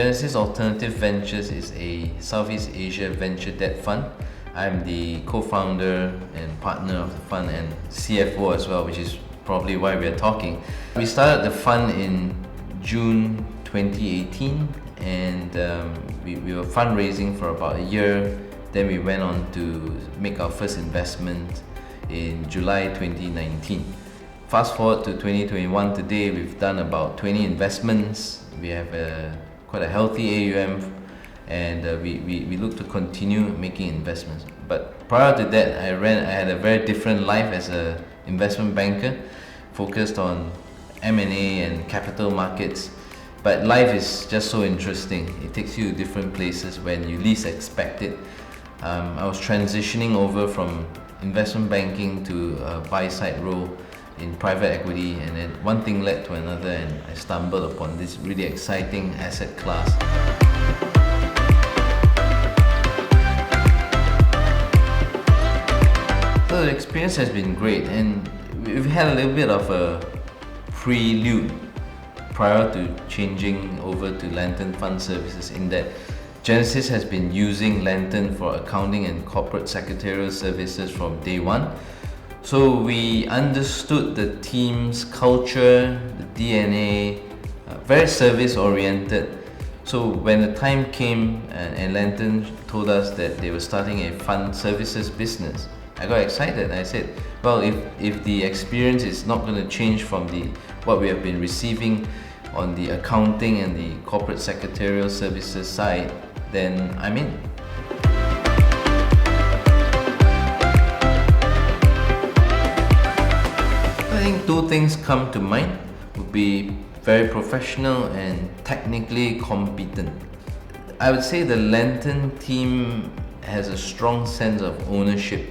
Genesis Alternative Ventures is a Southeast Asia venture debt fund. I'm the co-founder and partner of the fund and CFO as well, which is probably why we are talking. We started the fund in June 2018 and we were fundraising for about a year. Then we went on to make our first investment in July 2019. Fast forward to 2021, today we've done about 20 investments. We have quite a healthy AUM and we look to continue making investments. But prior to that, I had a very different life as an investment banker, focused on M&A and capital markets. But life is just so interesting. It takes you to different places when you least expect it. I was transitioning over from investment banking to a buy-side role in private equity, and then one thing led to another and I stumbled upon this really exciting asset class. So the experience has been great, and we've had a little bit of a prelude prior to changing over to Lanturn Fund Services, in that Genesis has been using Lanturn for accounting and corporate secretarial services from day one. So we understood the team's culture, the DNA, very service oriented. So when the time came and Lanturn told us that they were starting a fund services business, I got excited. I said, well, if the experience is not going to change from what we have been receiving on the accounting and the corporate secretarial services side, then I'm in. I think two things come to mind. Would be very professional and technically competent. I would say the Lanturn team has a strong sense of ownership.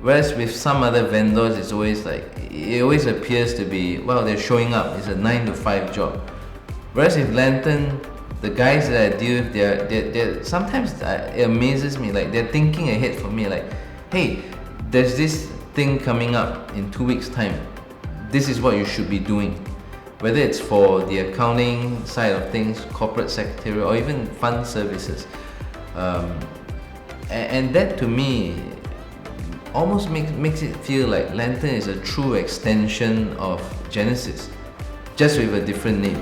Whereas with some other vendors, it always appears to be, well, they're showing up. It's a 9 to 5 job. Whereas with Lanturn, the guys that I deal with, they're sometimes it amazes me. Like, they're thinking ahead for me. Like, hey, there's this thing coming up in 2 weeks' time. This is what you should be doing. Whether it's for the accounting side of things, corporate secretarial, or even fund services. And that to me almost makes it feel like Lanturn is a true extension of Genesis, just with a different name.